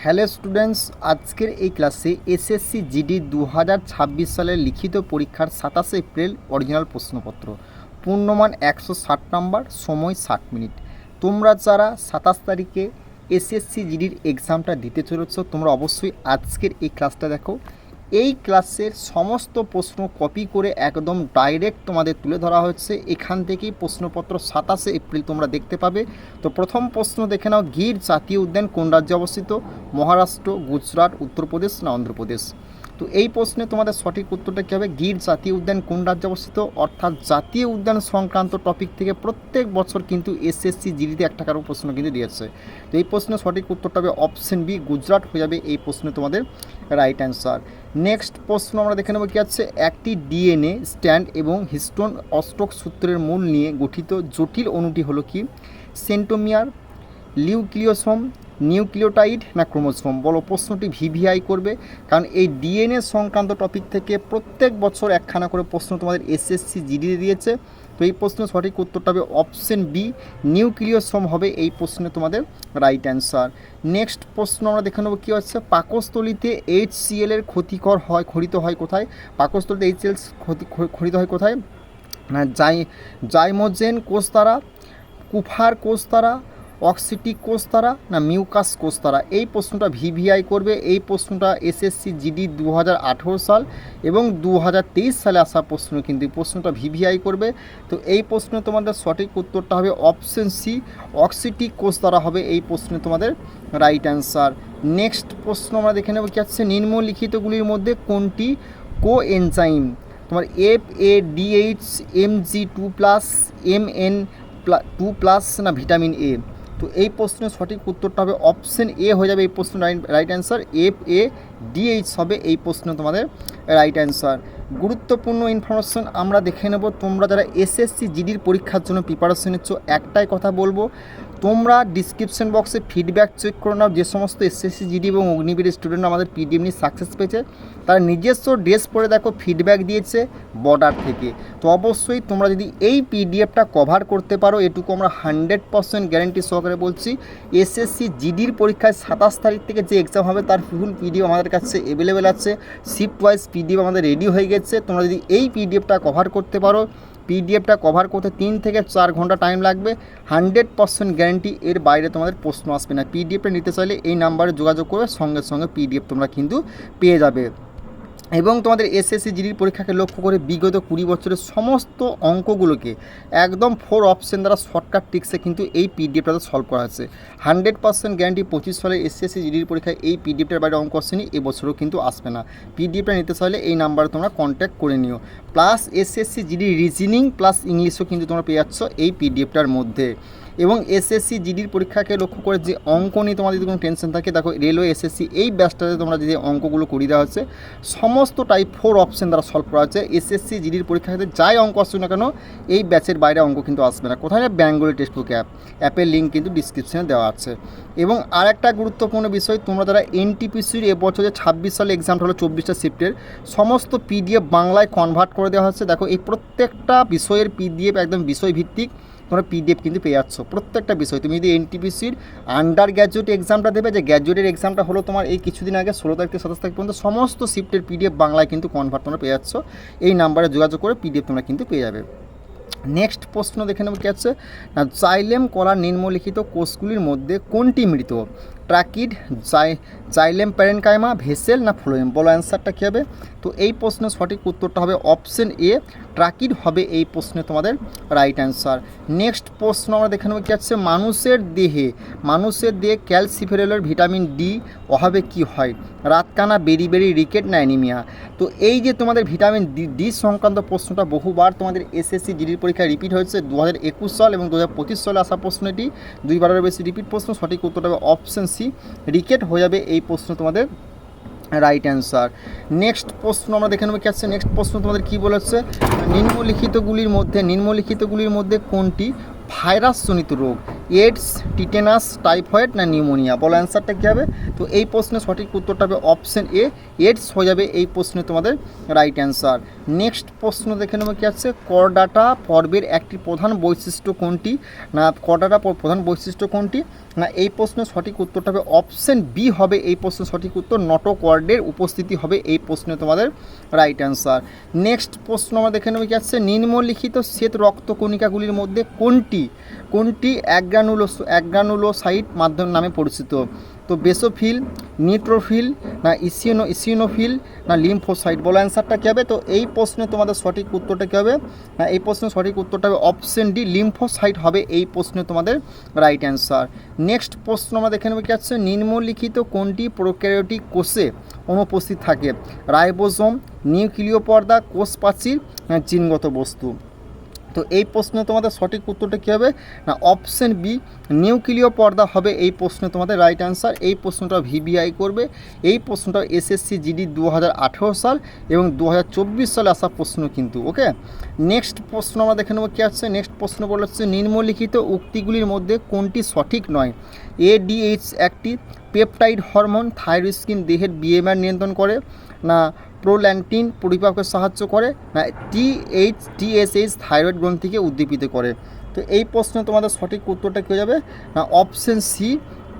Hello students, আজকের এই ক্লাসে এসএসসি জিডি 2026 সালের লিখিত পরীক্ষার 27 এপ্রিল অরিজিনাল প্রশ্নপত্র, পূর্ণমান 160 নম্বর, সময় 60 মিনিট। তোমরা যারা 27 তারিখে এসএসসি জিডির এক্সামটা দিতে চলেছ, তোমরা অবশ্যই আজকের এই ক্লাসটা দেখো। এই ক্লাসের সমস্ত প্রশ্ন কপি করে একদম ডাইরেক্ট তোমাদের তুলে ধরা হচ্ছে। এখান থেকেই প্রশ্নপত্র 27 এপ্রিল তোমরা দেখতে পাবে। তো প্রথম প্রশ্ন দেখে নাও, গির জাতীয় উদ্যান কোন রাজ্যে অবস্থিত? মহারাষ্ট্র, গুজরাট, উত্তরপ্রদেশ না অন্ধ্রপ্রদেশ? তো এই প্রশ্নে তোমাদের সঠিক উত্তরটা কী হবে? গির জাতীয় উদ্যান কোন রাজ্যে অবস্থিত? অর্থাৎ জাতীয় উদ্যান সংক্রান্ত টপিক থেকে প্রত্যেক বছর কিন্তু এসএসসি জিডিতে একটা কারো প্রশ্ন কিন্তু দিয়েছে। তো এই প্রশ্নের সঠিক উত্তরটা হবে অপশন বি, গুজরাট হয়ে যাবে এই প্রশ্নে তোমাদের রাইট অ্যান্সার। নেক্সট প্রশ্ন আমরা দেখে নেব কী আছে। একটি ডিএনএ স্ট্যান্ড এবং হিস্টোন অষ্টক সূত্রের মূল নিয়ে গঠিত জটিল অণুটি হলো কি? সেন্টোমিয়ার, নিউক্লিওসোম, নিউক্লিওটাইড না ক্রোমোসোম? বলো, প্রশ্নটি ভিভিআই করবে, কারণ এই ডিএনএ সংক্রান্ত টপিক থেকে প্রত্যেক বছর একখানা করে প্রশ্ন তোমাদের এসএসসি জিডি দিয়েছে। তো এই প্রশ্নের সঠিক উত্তরটা হবে অপশন বি, নিউক্লিওসোম হবে এই প্রশ্নে তোমাদের রাইট অ্যান্সার। নেক্সট প্রশ্ন আমরা দেখে নেব কী হচ্ছে। পাকস্থলীতে HCl এর ক্ষতিকর হয় খরিত হয় কোথায়? পাকস্থলীতে HCl খরিত হয় কোথায়? না জাইমোজেন কোষ দ্বারা, কুফার কোষ দ্বারা, অক্সিটিক কোষ দ্বারা না মিউকাস কোষ দ্বারা? এই প্রশ্নটা ভিভিআই করবে। এই প্রশ্নটা এসএসসি জিডি 2018 সাল এবং 2023 সালে আসা প্রশ্ন, কিন্তু এই প্রশ্নটা ভিভিআই করবে। তো এই প্রশ্নে তোমাদের সঠিক উত্তরটা হবে অপশন সি, অক্সিটিক কোষ দ্বারা হবে এই প্রশ্নে তোমাদের রাইট অ্যান্সার। নেক্সট প্রশ্ন আমরা দেখে নেব কী আছে। নিম্নলিখিতগুলির মধ্যে কোনটি কোএনজাইম? তোমার FADH Mg2+, MN2+ না ভিটামিন এ? তো এই প্রশ্নের সঠিক উত্তরটা হবে অপশন এ হয়ে যাবে এই প্রশ্ন রাইট অ্যান্সার। FADH হবে এই প্রশ্ন তোমাদের রাইট অ্যান্সার। গুরুত্বপূর্ণ ইনফরমেশন আমরা দেখে নেব। তোমরা যারা এসএসসি জিডির পরীক্ষার জন্য প্রিপারেশন নিচ্ছ, একটাই কথা বলবো, তোমরা ডিসক্রিপশন বক্সে ফিডব্যাক চেক করে নাও। যে সমস্ত এসএসসি জিডি এবং অগ্নিবীর স্টুডেন্ট আমাদের পিডিএম নিয়ে সাকসেস পেয়েছে, তারা নিজস্ব ড্রেস পরে দেখো ফিডব্যাক দিয়েছে বর্ডার থেকে। তো অবশ্যই তোমরা যদি এই পিডিএফটা কভার করতে পারো, এটুকু আমরা 100% গ্যারেন্টি সহকারে বলছি। এসএসসি জিডির পরীক্ষায় 27 তারিখ থেকে যে এক্সাম হবে তার ফুল পিডিএফ আমাদের কাছে অ্যাভেলেবেল আছে। শিফট ওয়াইজ পিডিএফ আমাদের রেডি হয়ে গেছে। তোমরা যদি এই পিডিএফটা কভার করতে পারো, পিডিএফটা কভার করতে 3 থেকে 4 ঘন্টা টাইম লাগবে। 100% গ্যারেন্টি, এর বাইরে তোমাদের প্রশ্ন আসবে না। পিডিএফটা নিতে চাইলে এই নাম্বারে যোগাযোগ করে সঙ্গে সঙ্গে পিডিএফ তোমরা কিন্তু পেয়ে যাবে। এবং তোমাদের এসএসসি জিডির পরীক্ষাকে লক্ষ্য করে বিগত 20 বছরের সমস্ত অঙ্কগুলোকে একদম 4 অপশন দ্বারা শর্টকাট ট্রিক্সে কিন্তু এই পিডিএফটাতে সলভ করা হয়েছে। 100% গ্যারান্টি 25 সালের এসএসসি জিডির পরীক্ষায় এই পিডিএফটার বাইরে অঙ্ক আসেনি, এবছরও কিন্তু আসবে না। পিডিএফটা নিতে চাইলে এই নাম্বারে তোমরা কন্ট্যাক্ট করে নিও। Plus SSC GD reasoning plus ইংলিশও কিন্তু তোমরা পেয়ে যাচ্ছ এই পিডিএফটার মধ্যে। এবং এসএসসি জিডির পরীক্ষাকে লক্ষ্য করে যে অঙ্ক নিয়ে তোমাদের যদি কোনো টেনশন থাকে, দেখো রেলওয়ে এসএসসি এই ব্যাচটাতে তোমরা যে অঙ্কগুলো করিয়ে দেওয়া হচ্ছে সমস্ত টাইপ 4 অপশন দ্বারা সলভ করা হচ্ছে। এসএসসি জিডির পরীক্ষাতে যাই অঙ্ক আসছে না কেন, এই ব্যাচের বাইরে অঙ্ক কিন্তু আসবে না। কোথায়? বেঙ্গলি টেক্সটবুক অ্যাপের লিঙ্ক কিন্তু ডিসক্রিপশনে দেওয়া আছে। এবং আর একটা গুরুত্বপূর্ণ বিষয়, তোমরা যারা এনটিপিসির এবছর যে 26 সালে এক্সামটা হলো 24 শিফটের, সমস্ত পিডিএফ বাংলায় কনভার্ট করে দেওয়া হচ্ছে। দেখো এই প্রত্যেকটা বিষয়ের পিডিএফ একদম বিষয়ভিত্তিক তোমরা পিডিএফ কিন্তু পেয়ে যাচ্ছ প্রত্যেকটা বিষয়। তুমি যদি এনটিপিসির আন্ডার গ্র্যাজুয়েট এক্সামটা দেবে, যে গ্র্যাজুয়েটের এক্সামটা হলো তোমার এই কিছুদিন আগে 16 তারিখ থেকে 27 তারিখ পর্যন্ত, সমস্ত শিফটের পিডিএফ বাংলায় কিন্তু কনভার্ট তোমরা পেয়ে যাচ্ছ। এই নাম্বারে যোগাযোগ করে পিডিএফ তোমরা কিন্তু পেয়ে যাবে। নেক্সট প্রশ্ন দেখে নেব কী আছে না, জাইলেম কলার নিম্নলিখিত কোষগুলির মধ্যে কোনটি মৃত? ট্রাকিড, জাইলেম প্যারেনকাইমা, ভেসেল না ফ্লোয়েম? বলো অ্যান্সারটা কী হবে? তো এই প্রশ্নের সঠিক উত্তরটা হবে অপশন এ, ট্রাকিড হবে এই প্রশ্নে তোমাদের রাইট অ্যান্সার। নেক্সট প্রশ্ন আমরা দেখে নেব কী আছে। মানুষের দেহে ক্যালসিফেরলের ভিটামিন ডি অভাবে কি হয়? রাতকানা, বেরি, রিকেট না অ্যানিমিয়া? তো এই যে তোমাদের ভিটামিন ডি সংক্রান্ত প্রশ্নটা বহুবার তোমাদের এসএসসি জিডির পরীক্ষায় রিপিট হয়েছে। 2021 সাল এবং 2025 সালে আসা প্রশ্ন, এটি 2 বারের বেশি রিপিট প্রশ্ন। সঠিক উত্তরটা হবে অপশন সি, রিকেট হয়ে যাবে এই প্রশ্ন তোমাদের রাইট অ্যান্সার। নেক্সট প্রশ্ন আমরা দেখে নেব কী আছে। নেক্সট প্রশ্ন তোমাদের কী বলেছে, নিম্নলিখিতগুলির মধ্যে কোনটি ভাইরাসজনিত রোগ? এডস, টিটেনাস, টাইফয়েড না নিউমোনিয়া? বলো অ্যান্সারটা কী হবে? তো এই প্রশ্নের সঠিক উত্তরটা হবে অপশন এ, এডস হয়ে যাবে এই প্রশ্নে তোমাদের রাইট অ্যান্সার। নেক্সট প্রশ্ন দেখে নেবো কী আছে, করডাটা পর্বের একটি প্রধান বৈশিষ্ট্য কোনটি? না করডাটা প্রধান বৈশিষ্ট্য কোনটি? না এই প্রশ্নের সঠিক উত্তরটা হবে অপশন বি হবে এই প্রশ্নের সঠিক উত্তর, নটোকর্ডের উপস্থিতি হবে এই প্রশ্নে তোমাদের রাইট অ্যান্সার। নেক্সট প্রশ্ন আমরা দেখে নেবো কী আছে, নিম্নলিখিত শ্বেত রক্তকণিকাগুলির মধ্যে কোনটি অ্যাগ্রানুলোসাইট মাধ্যম নামে পরিচিত? তো বেসোফিল, নিউট্রোফিল না ইসিনোফিল না লিম্ফোসাইট? বলো অ্যান্সারটা কী হবে? তো এই প্রশ্নে তোমাদের সঠিক উত্তরটা কী হবে? না এই প্রশ্নের সঠিক উত্তরটা হবে অপশন ডি, লিম্ফোসাইট হবে এই প্রশ্নে তোমাদের রাইট অ্যান্সার। নেক্সট প্রশ্ন আমরা দেখে নেব কী আছে, নিম্নলিখিত কোনটি প্রোক্যারিওটিক কোষে অনুপস্থিত থাকে? রাইবোসোম, নিউক্লিয় পর্দা, কোষ প্রাচীর না জিনগত বস্তু? তো এই প্রশ্নে তোমাদের সঠিক উত্তরটা কী হবে? না অপশন বি, নিউক্লিয় পর্দা হবে এই প্রশ্নে তোমাদের রাইট অ্যান্সার। এই প্রশ্নটা ভিবিআই করবে, এই প্রশ্নটা এসএসসি জিডি 2018 সাল এবং 2024 সালে আসা প্রশ্ন কিন্তু। ওকে, নেক্সট প্রশ্ন আমরা দেখে নেবো কী আছে। নেক্সট প্রশ্ন বলা হচ্ছে, নিম্নলিখিত উক্তিগুলির মধ্যে কোনটি সঠিক নয়? এডিএইচ একটি পেপটাইড হরমোন, থাইরয়েড দেহের বিএমআর নিয়ন্ত্রণ করে না প্রোল্যান্টিন পরিপাকে সাহায্য করে না টিএসএইচ থাইরয়েড গ্রন্থিকে উদ্দীপিত করে? তো এই প্রশ্নে তোমাদের সঠিক উত্তরটা কী হয়ে যাবে? না অপশন সি,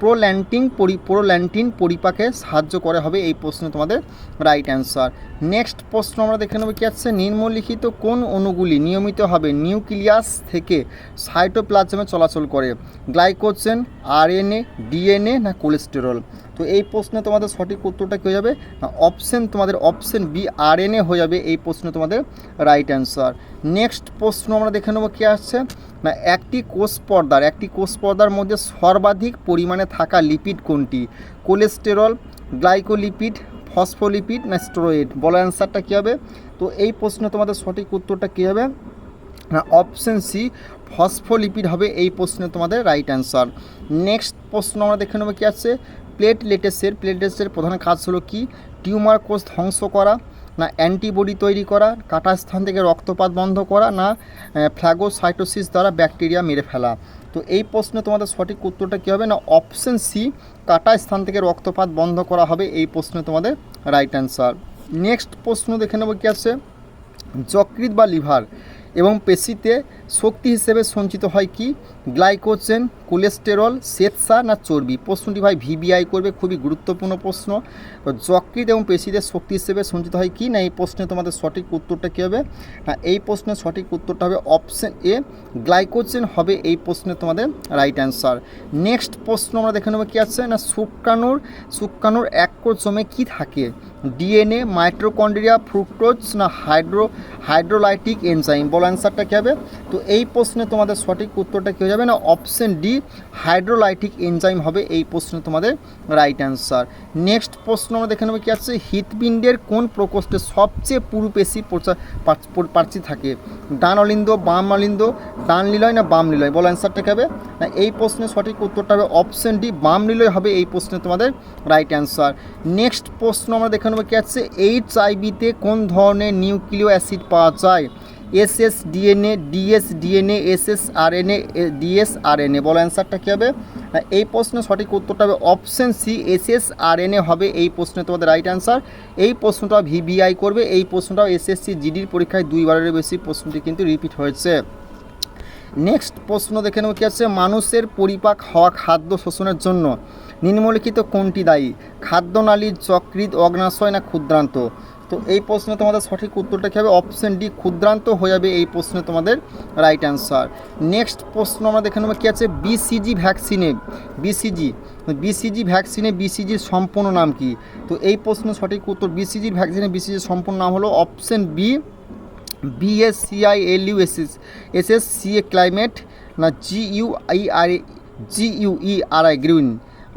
প্রোল্যান্টিন পরিপাকে সাহায্য করে হবে এই প্রশ্নে তোমাদের রাইট অ্যান্সার। নেক্সট প্রশ্ন আমরা দেখে নেব কী আছে, নিম্নলিখিত কোন অণুগুলি নিয়মিতভাবে নিউক্লিয়াস থেকে সাইটোপ্লাজমে চলাচল করে? গ্লাইকোজেন, আরএনএ, ডিএনএ না কোলেস্টেরল? তো এই প্রশ্নে তোমাদের সঠিক উত্তরটা কী হয়ে যাবে? তোমাদের অপশন বি, আরএনএ হয়ে যাবে এই প্রশ্নে তোমাদের রাইট অ্যান্সার। নেক্সট প্রশ্ন আমরা দেখে নেব কী আসছে, না একটি কোষ পর্দার মধ্যে সর্বাধিক পরিমাণে থাকা লিপিড কোনটি? কোলেস্টেরল, গ্লাইকোলিপিড, ফসফোলিপিড না স্টেরয়েড? বলো অ্যান্সারটা কী হবে? তো এই প্রশ্নে তোমাদের সঠিক উত্তরটা কী হবে? না অপশন সি, ফসফোলিপিড হবে এই প্রশ্নে তোমাদের রাইট অ্যান্সার। নেক্সট প্রশ্ন আমরা দেখে নেব কী আছে, প্লেটলেটসের প্রধান কাজ হলো কি? টিউমার কোষ ধ্বংস করা না অ্যান্টিবডি তৈরি করা, কাটা স্থান থেকে রক্তপাত বন্ধ করা না ফ্ল্যাগোসাইটোসিস দ্বারা ব্যাকটেরিয়া মেরে ফেলা? তো এই প্রশ্নে তোমাদের সঠিক উত্তরটা কী হবে? না অপশন সি, কাটা স্থান থেকে রক্তপাত বন্ধ করা হবে এই প্রশ্নে তোমাদের রাইট অ্যান্সার। নেক্সট প্রশ্ন দেখে নেব কী আছে, যকৃৎ বা লিভার এবং পেশিতে শক্তি হিসেবে সঞ্চিত হয় কি? গ্লাইকোজেন, কোলেস্টেরল, শ্বেতসার না চর্বি? প্রশ্নটি ভাই ভিবিআই করবে, খুবই গুরুত্বপূর্ণ প্রশ্ন। যকৃৎ এবং পেশিতে শক্তি হিসেবে সঞ্চিত হয় কি? না এই প্রশ্নে তোমাদের সঠিক উত্তরটা কী হবে? না এই প্রশ্নের সঠিক উত্তরটা হবে অপশন এ, গ্লাইকোজেন হবে এই প্রশ্নে তোমাদের রাইট অ্যান্সার। নেক্সট প্রশ্ন আমরা দেখে নেব কী আছে, না শুক্রাণুর এককোষোমে কী থাকে? ডিএনএ, মাইটোকন্ড্রিয়া, ফ্রুক্টোজ না হাইড্রোলাইটিক এনজাইম? বলো অ্যান্সারটা কী হবে? তো এই প্রশ্নে তোমাদের সঠিক উত্তরটা কী হয়ে যাবে? না অপশন ডি, হাইড্রোলাইটিক এনজাইম হবে এই প্রশ্নে তোমাদের রাইট অ্যান্সার। নেক্সট প্রশ্ন আমরা দেখে নেব কী আছে, হৃৎপিণ্ডের কোন প্রকোষ্ঠে সবচেয়ে পুরু পেশি প্রাচীর থাকে? ডান অলিন্দ, বাম অলিন্দ, ডান নিলয় না বাম নিলয়? বলো অ্যান্সারটা কী হবে? না এই প্রশ্নের সঠিক উত্তরটা হবে অপশন ডি, বাম নিলয় হবে এই প্রশ্নে তোমাদের রাইট অ্যান্সার। নেক্সট প্রশ্ন আমরা দেখে নেব কী আছে, এইচআইভিতে কোন ধরনের নিউক্লিও অ্যাসিড পাওয়া যায়? SS DNA, DS DNA, SS RNA, DS RNA? বলো অ্যান্সারটা কী হবে? এই প্রশ্নের সঠিক উত্তরটা হবে অপশন সি, এসএস আরএনএ হবে এই প্রশ্নে তোমাদের রাইট অ্যান্সার। এই প্রশ্নটা ভিবিআই করবে, এই প্রশ্নটাও এসএসসি জিডির পরীক্ষায় 2 বারের বেশি প্রশ্নটি কিন্তু রিপিট হয়েছে। নেক্সট প্রশ্ন দেখে নেব কী আছে, মানুষের পরিপাক হওয়া খাদ্য শোষণের জন্য নিম্নলিখিত কোনটি দায়ী? খাদ্যনালী, যকৃৎ, অগ্নাশয় না ক্ষুদ্রান্ত? তো এই প্রশ্নে তোমাদের সঠিক উত্তরটা কী হবে? অপশন ডি, ক্ষুদ্রান্ত হয়ে যাবে এই প্রশ্নে তোমাদের রাইট অ্যান্সার। নেক্সট প্রশ্ন আমরা দেখে নেব কী আছে, বিসিজি ভ্যাকসিনে বিসিজির সম্পূর্ণ নাম কি? তো এই প্রশ্নের সঠিক উত্তর, বিসিজির সম্পূর্ণ নাম হলো অপশন বি, BSCILUSS ক্লাইমেট না GUERI গ্রিন?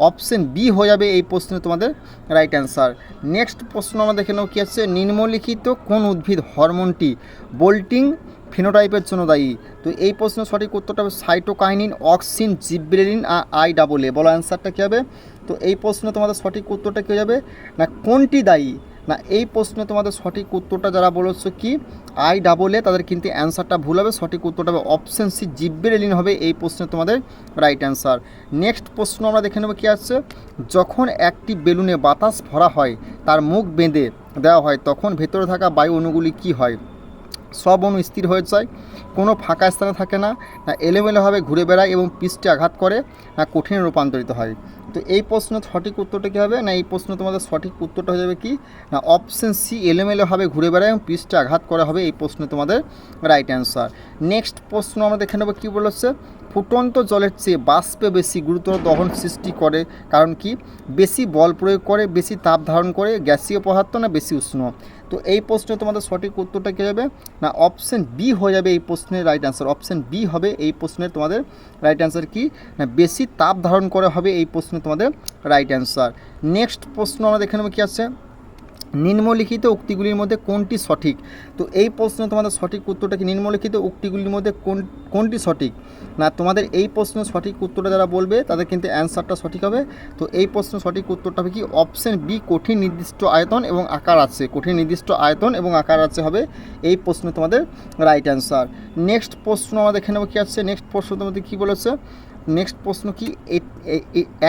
অপশন বি হয়ে যাবে এই প্রশ্নে তোমাদের রাইট অ্যান্সার। নেক্সট প্রশ্ন আমরা দেখে নেব কী আছে, নিম্নলিখিত কোন উদ্ভিদ হরমোনটি বোল্টিং ফিনোটাইপের জন্য দায়ী? তো এই প্রশ্নের সঠিক উত্তরটা হবে সাইটোকাইনিন, অক্সিন, জিব্রেলিন IAA? বলো অ্যান্সারটা কী হবে? তো এই প্রশ্নে তোমাদের সঠিক উত্তরটা কী হয়ে যাবে? না কোনটি দায়ী? না এই প্রশ্নে তোমাদের সঠিক উত্তরটা যারা বলেছো কি IAA, তাদের কিন্তু অ্যান্সারটা ভুল হবে। সঠিক উত্তরটা হবে অপশন সি, জিব্রেলিন হবে এই প্রশ্নে তোমাদের রাইট অ্যান্সার। নেক্সট প্রশ্ন আমরা দেখে নেব কী আছে। যখন একটি বেলুনে বাতাস ভরা হয়, তার মুখ বেঁধে দেওয়া হয়, তখন ভেতরে থাকা বায়ু অণুগুলি কী হয়? সব অণু স্থির হয়ে যায়, কোনো ফাঁকা স্থানে থাকে না, না এলোমেলোভাবে ঘুরে বেড়ায় এবং পৃষ্ঠে আঘাত করে, না কঠিন রূপান্তরিত হয়। তো এই প্রশ্নের সঠিক উত্তরটা কী হবে? না এই প্রশ্ন তোমাদের সঠিক উত্তরটা হয়ে যাবে কি না অপশন সি, এলোমেলোভাবে ঘুরে বেড়ায় এবং পৃষ্ঠে আঘাত করা হবে এই প্রশ্ন তোমাদের রাইট অ্যান্সার। নেক্সট প্রশ্ন আমরা দেখে নেব কী বলেছে। ফুটন্ত জলের চেয়ে বাষ্পে বেশি গুরুতর দহন সৃষ্টি করে, কারণ কি? বেশি বল প্রয়োগ করে, বেশি তাপ ধারণ করে, গ্যাসীয় পদার্থ, না বেশি উষ্ণ। তো এই প্রশ্নে তোমাদের সঠিক উত্তরটা কী হবে? না অপশন বি হয়ে যাবে এই প্রশ্নের রাইট অ্যান্সার। অপশন বি হবে এই প্রশ্নের তোমাদের রাইট অ্যান্সার কি না বেশি তাপ ধারণ করে হবে এই প্রশ্নে তোমাদের রাইট অ্যান্সার। নেক্সট প্রশ্ন আমরা দেখে নেব কী আছে। নিম্নলিখিত উক্তিগুলির মধ্যে কোনটি সঠিক? তো এই প্রশ্নে তোমাদের সঠিক উত্তরটা কি নিম্নলিখিত উক্তিগুলির মধ্যে কোনটি সঠিক? না তোমাদের এই প্রশ্নের সঠিক উত্তরটা যারা বলবে তাদের কিন্তু অ্যান্সারটা সঠিক হবে। তো এই প্রশ্নের সঠিক উত্তরটা হবে কি অপশন বি, কঠিন নির্দিষ্ট আয়তন এবং আকার আছে। কঠিন নির্দিষ্ট আয়তন এবং আকার আছে হবে এই প্রশ্নে তোমাদের রাইট অ্যান্সার। নেক্সট প্রশ্ন আমরা দেখে নেব কী আছে। নেক্সট প্রশ্ন তোমাদের কী বলেছে। নেক্সট প্রশ্ন কি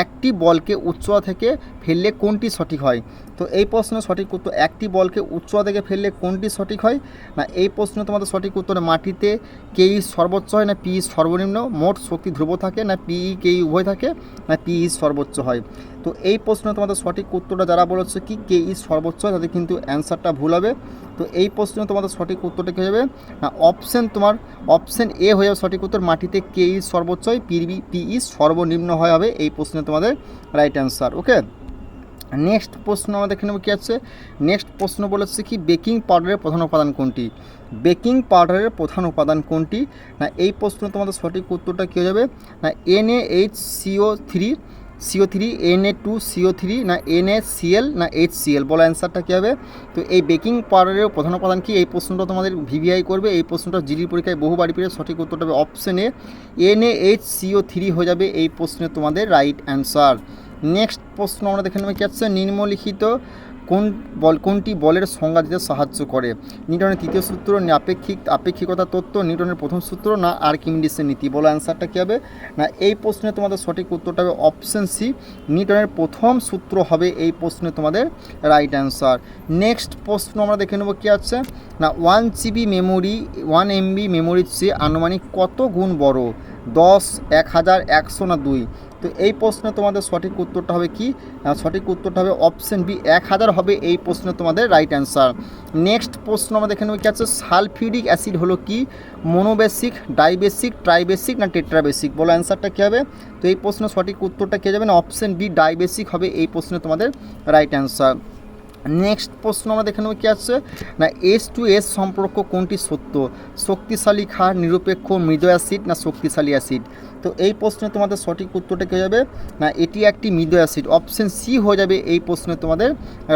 একটি বলকে উচ্চতা থেকে ফেললে কোনটি সঠিক হয়? তো এই প্রশ্নের সঠিক উত্তর একটি বলকে উচ্চতা থেকে ফেললে কোনটি সঠিক হয়? না এই প্রশ্নে তোমাদের সঠিক উত্তর মাটিতে কেই সর্বোচ্চ হয়, না পি সর্বনিম্ন, মোট শক্তি ধ্রুব থাকে, না পিই কেই উভয় থাকে, না পিই সর্বোচ্চ হয়। তো এই প্রশ্নে তোমাদের সঠিক উত্তরটা যারা বলেছে কি কেই সর্বোচ্চ হয় তাদের কিন্তু অ্যান্সারটা ভুল হবে। তো এই প্রশ্নে তোমাদের সঠিক উত্তরটা কী হবে? না অপশন এ হয়ে যাবে সঠিক উত্তর, মাটিতে কেই সর্বোচ্চ হয়, পিই সর্বনিম্ন হয় হবে এই প্রশ্নে তোমাদের রাইট অ্যান্সার। ওকে, নেক্সট প্রশ্ন আমরা দেখে নেব কী আছে। নেক্সট প্রশ্ন বলেছে কি বেকিং পাউডারের প্রধান উপাদান কোনটি? বেকিং পাউডারের প্রধান উপাদান কোনটি? না এই প্রশ্ন তোমাদের সঠিক উত্তরটা কী হয়ে যাবে? না NaHCO3, Na2CO3, না NaCl, না HCl। বলো অ্যান্সারটা কী হবে? তো এই বেকিং পাউডারের প্রধান উপাদান কি? এই প্রশ্নটা তোমাদের ভিভিআই করবে, এই প্রশ্নটা জিডি পরীক্ষায় বহুবারই পেয়ে। সঠিক উত্তরটা হবে অপশন এ, NaHCO3 হয়ে যাবে এই প্রশ্নে তোমাদের রাইট অ্যান্সার। নেক্সট প্রশ্ন আমরা দেখে নেব কী আছে। নিম্নলিখিত কোনটি বলের সংজ্ঞা দিতে সাহায্য করে? নিউটনের তৃতীয় সূত্র, আপেক্ষিকতা তত্ত্ব, নিউটনের প্রথম সূত্র, না আর্কিমিডিসের নীতি। বলো অ্যান্সারটা কী হবে? না এই প্রশ্নে তোমাদের সঠিক উত্তরটা হবে অপশন সি, নিউটনের প্রথম সূত্র হবে এই প্রশ্নে তোমাদের রাইট অ্যান্সার। নেক্সট প্রশ্ন আমরা দেখে নেব কী আছে। না 1 MB মেমোরির চেয়ে আনুমানিক কত গুণ বড়? 10, 1000, 100, না 2? তো এই প্রশ্নে তোমাদের সঠিক উত্তরটা হবে কি? সঠিক উত্তরটা হবে অপশন বি, 1000 হবে এই প্রশ্নে তোমাদের রাইট অ্যান্সার। নেক্সট প্রশ্ন আমরা দেখে নেব কী আছে। সালফিউরিক অ্যাসিড হলো কি? মোনোবেসিক, ডাইবেসিক, ট্রাইবেসিক, না টেট্রাবেসিক? বলো অ্যান্সারটা কী হবে? তো এই প্রশ্নের সঠিক উত্তরটা কী যাবে? না অপশন বি, ডাইবেসিক হবে এই প্রশ্নে তোমাদের রাইট অ্যান্সার। নেক্সট প্রশ্ন আমরা দেখে নেব কী আছে। না H2S সম্পর্ক কোনটি সত্য? শক্তিশালী ক্ষার, নিরপেক্ষ, মৃদু অ্যাসিড, না শক্তিশালী অ্যাসিড? তো এই প্রশ্নে তোমাদের সঠিক উত্তরটা কী যাবে? না এটি একটি মৃদু অ্যাসিড। অপশন সি হয়ে যাবে এই প্রশ্নে তোমাদের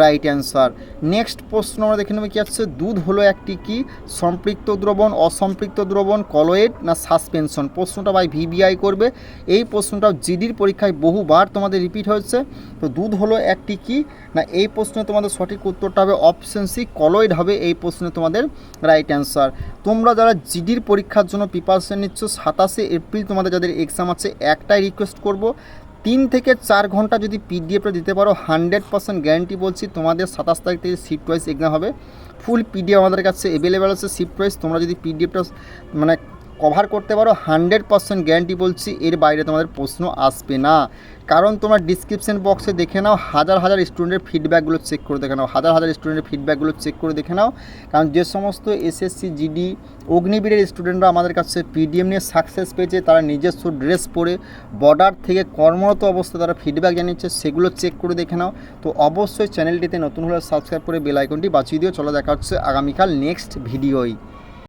রাইট অ্যান্সার। নেক্সট প্রশ্ন আমরা দেখে নেব কী আছে। দুধ হলো একটি কি? সম্পৃক্ত দ্রবণ, অসম্পৃক্ত দ্রবণ, কলয়েড, না সাসপেনশন? প্রশ্নটা ভাই ভিভিআই করবে, এই প্রশ্নটাও জিডির পরীক্ষায় বহুবার তোমাদের রিপিট হয়েছে। তো দুধ হলো একটি কি? না এই প্রশ্নে তোমাদের সঠিক উত্তরটা হবে অপশন সি, কলয়েড হবে এই প্রশ্নে তোমাদের রাইট অ্যান্সার। তোমরা যারা জিডির পরীক্ষার জন্য প্রিপারেশন নিচ্ছ, 27 এপ্রিল তোমাদের যাদের এক্সাম আছে, একটাই রিকোয়েস্ট করব, 3 থেকে 4 ঘন্টা যদি পিডিএফটা দিতে পারো, 100% গ্যারান্টি বলছি তোমাদের 27 তারিখ থেকে শিফট ওয়াইজ এক্সাম হবে। ফুল পিডিএফ আমাদের কাছে অ্যাভেলেবেল আছে শিফট ওয়াইজ। তোমরা যদি পিডিএফটা মানে কভার করতে পারো, 100% গ্যারান্টি বলছি এর বাইরে তোমাদের প্রশ্ন আসবে না। কারণ তোমরা ডিসক্রিপশন বক্সে দেখে নাও, হাজার স্টুডেন্টের ফিডব্যাকগুলো চেক করে দেখে নাও, হাজার স্টুডেন্টের ফিডব্যাকগুলো চেক করে দেখে নাও। কারণ যে সমস্ত এসএসসি, জিডি, অগ্নিবীরের স্টুডেন্টরা আমাদের কাছে পিডিএম নিয়ে সাকসেস পেয়েছে, তারা নিজস্ব ড্রেস পরে বর্ডার থেকে কর্মরত অবস্থায় তারা ফিডব্যাক জানিয়েছে, সেগুলো চেক করে দেখে নাও। তো অবশ্যই চ্যানেলটিতে নতুন হলে সাবস্ক্রাইব করে বেল আইকনটি বাঁচিয়ে দিও। চলো দেখা হচ্ছে আগামীকাল নেক্সট ভিডিওয়।